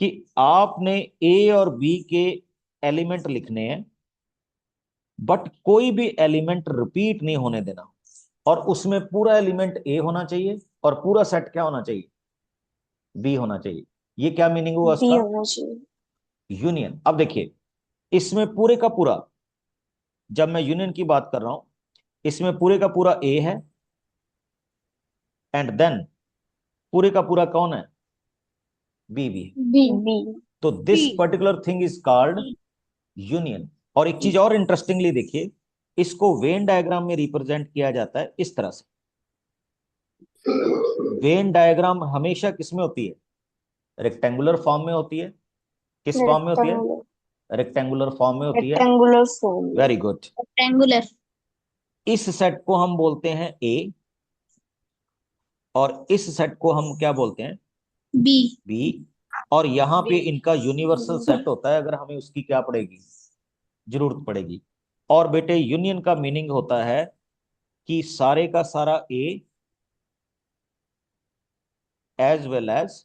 कि आपने ए और बी के एलिमेंट लिखने हैं, बट कोई भी एलिमेंट रिपीट नहीं होने देना। और उसमें पूरा एलिमेंट ए होना चाहिए और पूरा सेट क्या होना चाहिए, बी होना चाहिए। ये क्या मीनिंग हुआ बी उसका, होना चाहिए। यूनियन। अब देखिए, इसमें पूरे का पूरा, जब मैं यूनियन की बात कर रहा हूं, इसमें पूरे का पूरा ए है, एंड देन पूरे का पूरा कौन है, बी भी है। बी बी तो this particular thing is called union. और एक चीज और इंटरेस्टिंगली देखिए, इसको वेन डायग्राम में रिप्रेजेंट किया जाता है इस तरह से। वेन डायग्राम हमेशा किसमें होती है, रेक्टेंगुलर फॉर्म में होती है। किस फॉर्म में होती है, रेक्टेंगुलर रेक्टेंगुलर फॉर्म में होती है। Rectangular form. Very good. Rectangular इस सेट को हम बोलते हैं ए, और इस सेट को हम क्या बोलते हैं, बी बी। और यहाँ पे इनका यूनिवर्सल सेट होता है अगर हमें उसकी क्या पड़ेगी, जरूरत पड़ेगी। और बेटे यूनियन का मीनिंग होता है कि सारे का सारा ए एज वेल एज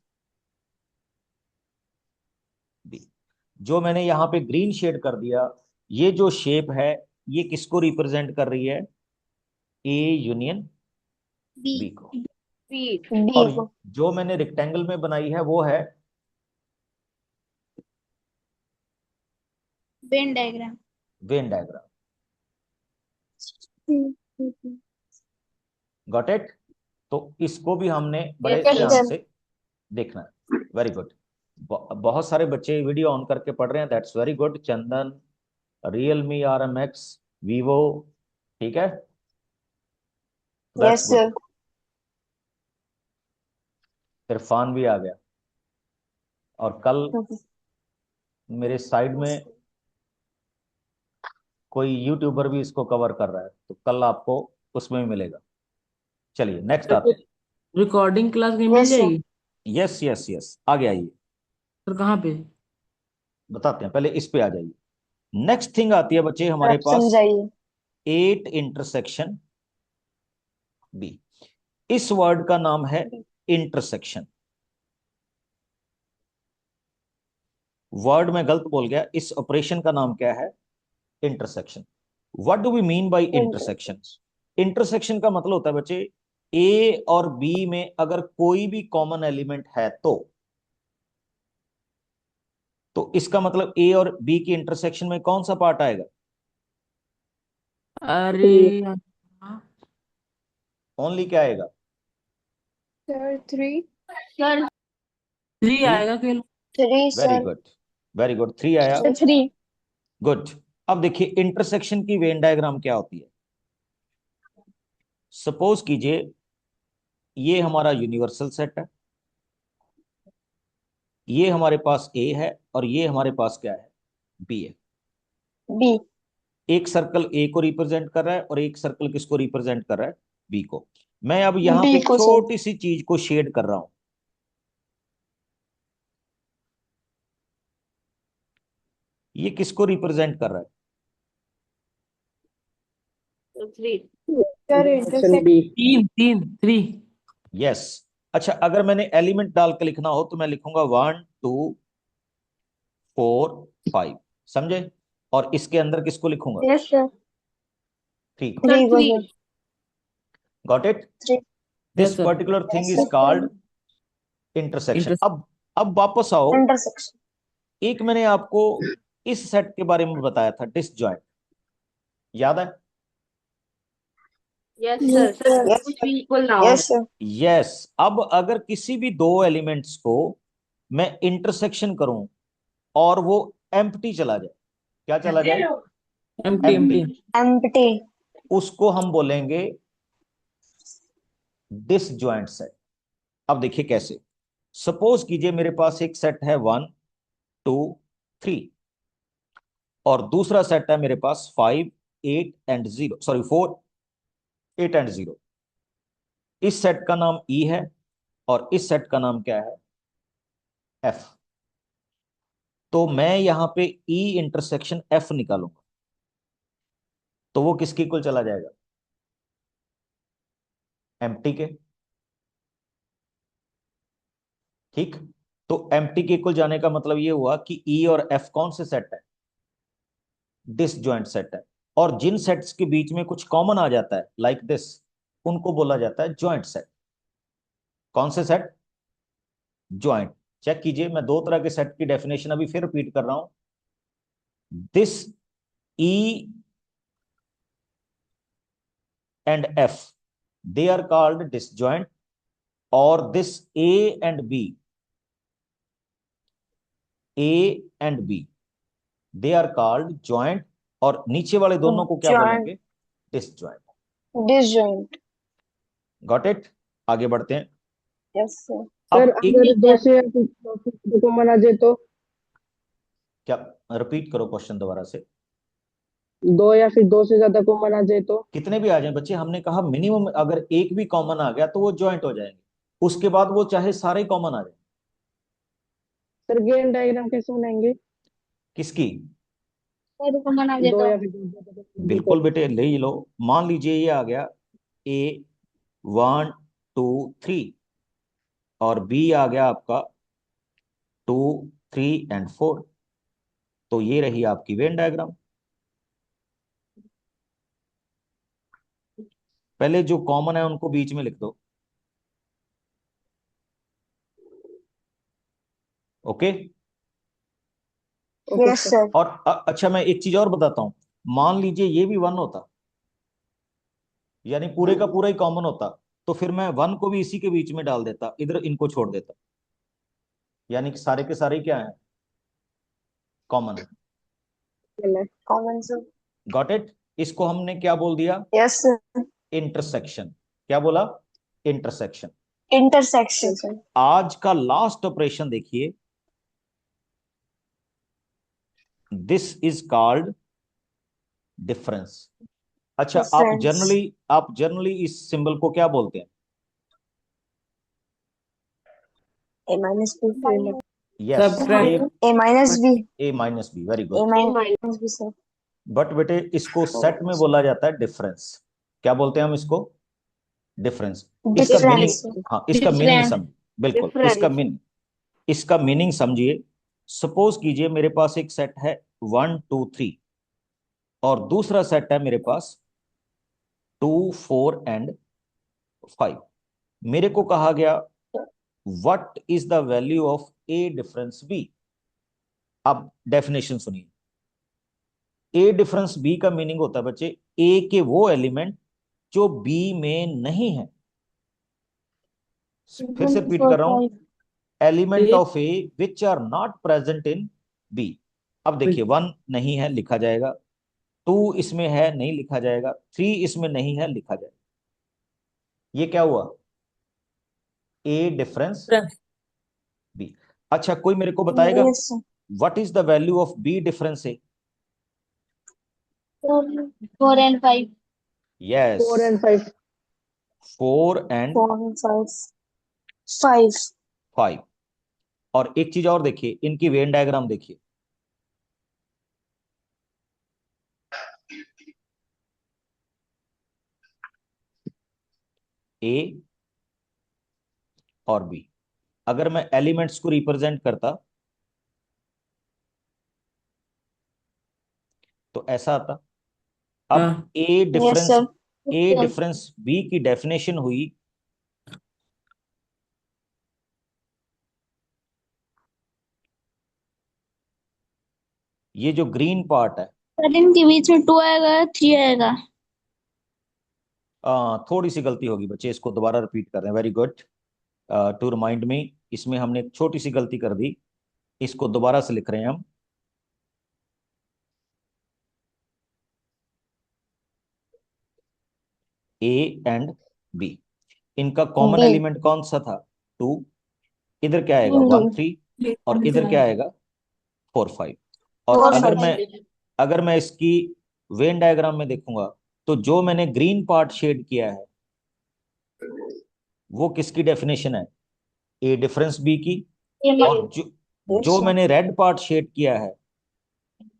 बी। जो मैंने यहाँ पे ग्रीन शेड कर दिया, ये जो शेप है, ये किसको रिप्रेजेंट कर रही है, ए यूनियन बी बी को। बी बी और को जो मैंने रेक्टेंगल में बनाई है वो है Venn diagram Venn diagram. Got it? तो इसको भी हमने बड़े Yes, ध्यान सर। से देखना है। Very good. बहुत सारे बच्चे वीडियो ऑन करके पढ़ रहे हैं, that's very good. Chandan, Realme RMX, Vivo, ठीक है, that's yes good. Sir. Irfan भी आ गया। और कल मेरे साइड में कोई यूट्यूबर भी इसको कवर कर रहा है, तो कल आपको उसमें भी मिलेगा। चलिए नेक्स्ट आते हैं। रिकॉर्डिंग क्लास कहीं मिल यस सर। जाएगी? यस यस यस, आगे आइए, सर कहाँ पे? बताते हैं। पहले इस पे आ जाइए। नेक्स्ट थिंग आती है बच्चे हमारे आप पास, समझाइए। 8 इंटरसेक्शन बी। इस वर्ड का नाम है इंटरसेक्शन। वर्ड में गलत बोल गया, इस ऑपरेशन का नाम क्या है, intersection. What do we mean by intersection? Intersection का मतलब होता है बच्चे, ए और बी में अगर कोई भी कॉमन एलिमेंट है तो इसका मतलब ए और बी की इंटरसेक्शन में कौन सा पार्ट आएगा, अरे हाँ, ओनली क्या आएगा, सर 3। सर 3 3। आएगा केवल। 3 very sir. Good, very good, 3 आया। सर 3। गुड। अब देखिए इंटरसेक्शन की वेन डायग्राम क्या होती है। सपोज कीजिए ये हमारा यूनिवर्सल सेट है, ये हमारे पास ए है और ये हमारे पास क्या है, बी है। बी एक सर्कल ए को रिप्रेजेंट कर रहा है और एक सर्कल किसको रिप्रेजेंट कर रहा है, बी को। मैं अब यहाँ पे B एक को, सर। छोटी सी चीज को शेड कर रहा हूं। ये किसको रिप्रेजेंट कर रहा है? 3। Sir intersect. तीन तीन 3। यस। अच्छा, अगर मैंने एलिमेंट डाल के लिखना हो तो मैं लिखूंगा 1 2 4 5, समझे? और इसके अंदर किसको लिखूंगा? Yes sir. 3 को। 3 को, 3। Sir. Got it? 3। This Yes, sir. Particular thing Yes, is sir. Called intersection. अब वापस आओ, इंटरसेक्शन। एक मैंने आपको इस सेट के बारे में बताया था, डिसजॉइंट, याद है? Yes Yes, sir, sir. कुछ भी इक्वल ना हो। Yes, sir. यस। अब अगर किसी भी दो एलिमेंट्स को मैं इंटरसेक्शन करूं और वो एम्प्टी चला जाए, क्या चला जाए? Empty. Empty, Empty. उसको हम बोलेंगे डिसजॉइंट सेट। अब देखिए कैसे। सपोज कीजिए मेरे पास एक सेट है 1 2 3 और दूसरा सेट है मेरे पास 5 8 एंड 0, सॉरी 4 8 एंड 0। इस सेट का नाम ई है और इस सेट का नाम क्या है? एफ। तो मैं यहां पे ई इंटरसेक्शन एफ निकालूंगा तो वो किसके इक्वल चला जाएगा? एम्प्टी के। ठीक। तो एम्प्टी के इक्वल जाने का मतलब ये हुआ कि ई और एफ कौन से सेट है? डिसजॉइंट सेट है। और जिन सेट्स के बीच में कुछ कॉमन आ जाता है लाइक दिस, उनको बोला जाता है जॉइंट सेट। कौन से सेट? जॉइंट। चेक कीजिए, मैं दो तरह के सेट की डेफिनेशन अभी फिर रिपीट कर रहा हूं। This E and F, they are called disjoint, or this A and B, they are called joint, और नीचे वाले दोनों को क्या Joint. बोलेंगे? डिसजॉइंट। Disjoint. Got it? आगे बढ़ते हैं। Yes, sir. अब सर एक, अगर दो से को मना जाए तो क्या, रिपीट करो क्वेश्चन दोबारा से। दो या फिर दो से ज्यादा को मना जाए तो कितने भी आ जाएं बच्चे, हमने कहा मिनिमम अगर एक भी कॉमन आ गया तो वो जॉइंट हो जाएंगे, उसके बाद वो चाहे सारे कॉमन आ जाए। सर गेन डायग्राम कैसे बनाएंगे? किसकी? सर को मना दो देता या हूँ। फिर दो से ज्यादा को मना जाए बिल्कुल तो? बेटे, ले ही लो। मान लीजिए ये आ गया ए 1 2 3 और बी आ गया आपका 2 3 एंड 4। तो ये रही आपकी वेन डायग्राम। पहले जो कॉमन है उनको बीच में लिख दो। Okay. Okay Yes, sir. sir. और अच्छा, मैं एक चीज और बताता हूं। मान लीजिए ये भी 1 होता, यानी पूरे का पूरा ही कॉमन होता, तो फिर मैं 1 को भी इसी के बीच में डाल देता, इधर इनको छोड़ देता, यानी कि सारे के सारे क्या है? कॉमन है। Common, sir. Got it? इसको हमने क्या बोल दिया? Yes, sir. इंटरसेक्शन। क्या बोला? इंटरसेक्शन। Intersection, sir. आज का लास्ट ऑपरेशन देखिए, दिस इज कॉल्ड डिफरेंस। अच्छा, Difference. आप जनरली इस सिंबल को क्या बोलते हैं? A minus B. Yes, Subtract. A minus B. A minus B, very A good. minus B, sir. But बेटे इसको सेट में बोला जाता है डिफरेंस। क्या बोलते हैं हम इसको? डिफरेंस। इसका Difference. मीनिंग, हाँ, इसका मीनिंग Difference. समझ, बिल्कुल Difference. इसका मीनिंग समझिए। सपोज कीजिए मेरे पास एक सेट है 1 2 3 और दूसरा सेट है मेरे पास 2 4 एंड 5। मेरे को कहा गया what is the value of A difference B. अब डेफिनेशन सुनिए। ए डिफरेंस बी का मीनिंग होता है बच्चे, ए के वो एलिमेंट जो बी में नहीं है। फिर से रिपीट कर रहा हूं, element A. Of A which are not present in B. अब देखिए 1 नहीं है, लिखा जाएगा। 2 इसमें है, नहीं लिखा जाएगा। 3 इसमें नहीं है, लिखा जाएगा। ये क्या हुआ? A difference Difference. बी। अच्छा, कोई मेरे को बताएगा Yes, sir. What is the value of B difference A? 4 and 5. Yes, 4 and 5. 4 and 4 and 5. 5. 5। और एक चीज और देखिए, इनकी वेन डायग्राम देखिए। ए और बी, अगर मैं एलिमेंट्स को रिप्रेजेंट करता तो ऐसा आता। अब हाँ ए Yes, डिफरेंस sir. ए डिफरेंस बी की डेफिनेशन हुई ये जो ग्रीन पार्ट है, सर इनके बीच में 2 आएगा, 3 आएगा। थोड़ी सी गलती होगी बच्चे, इसको दोबारा रिपीट कर रहे हैं। Very good to remind me. इसमें हमने एक छोटी सी गलती कर दी, इसको दोबारा से लिख रहे हैं हम। ए एंड बी, इनका कॉमन B. एलिमेंट कौन सा था? 2। इधर क्या आएगा? 1 3, और इधर क्या आएगा? 4 5। और 4 अगर 5. मैं इसकी वेन डायग्राम में देखूंगा तो जो मैंने ग्रीन पार्ट शेड किया है वो किसकी डेफिनेशन है? ए डिफरेंस बी की। और जो sir. मैंने रेड पार्ट शेड किया है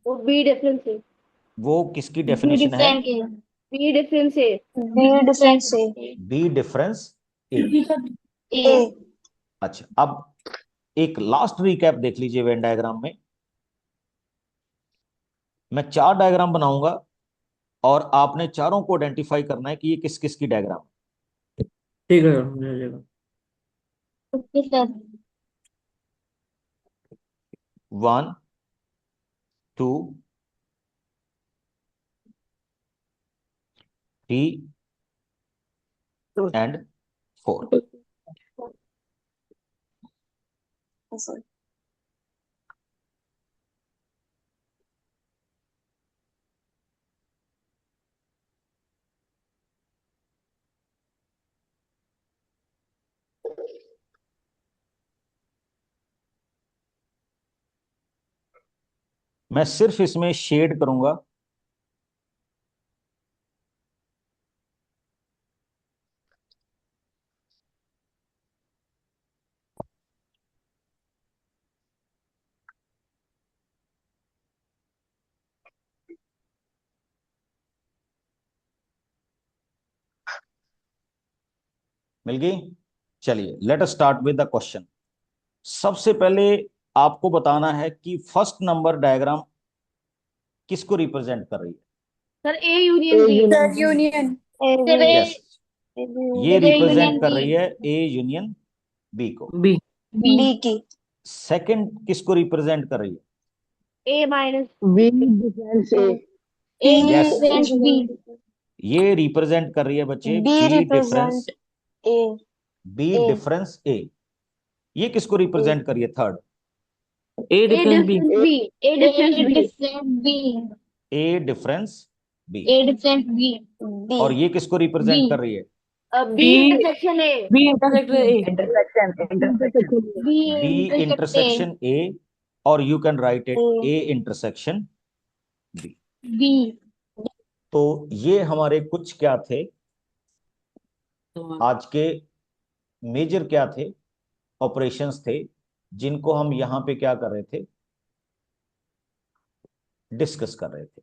वो बी डिफरेंस है। वो किसकी डेफिनेशन है? बी डिफरेंस है। B difference A. B difference A. A. अच्छा, अब एक लास्ट रिकैप देख लीजिए वेन डायग्राम में। मैं 4 डायग्राम बनाऊंगा और आपने चारों को आइडेंटिफाई करना है कि ये किस किस की डायग्राम है। ठीक है हो जाएगा। Okay sir. 1 2 3 and 4। Yes, sir. मैं सिर्फ इसमें शेड करूंगा। मिल गई? चलिए let us start with the question. सबसे पहले आपको बताना है कि फर्स्ट नंबर डायग्राम किसको रिप्रेजेंट कर रही है? Sir A union B. Union. Union A sir B. Yes, ये A रिप्रेजेंट यूनियन कर B। रही है ए यूनियन बी को। बी B की. सेकंड किसको रिप्रेजेंट कर रही है? A minus B difference A. A Yes. Difference B। ये रिप्रेजेंट कर रही है बच्चे B B difference represent A. B A. Difference A. ये किसको रिप्रेजेंट कर रही है? Third, A A difference B. Difference B. A difference B. Difference B। A difference B. A difference B। B. और ये किसको रिप्रेजेंट B। कर रही है? B intersection A. B intersector A. Intersection. B B intersect A। Intersection A, और you can write it A. A intersection B. B। तो ये हमारे कुछ क्या थे तो आज के मेजर क्या थे ऑपरेशंस थे जिनको हम यहां पे क्या कर रहे थे? डिस्कस कर रहे थे।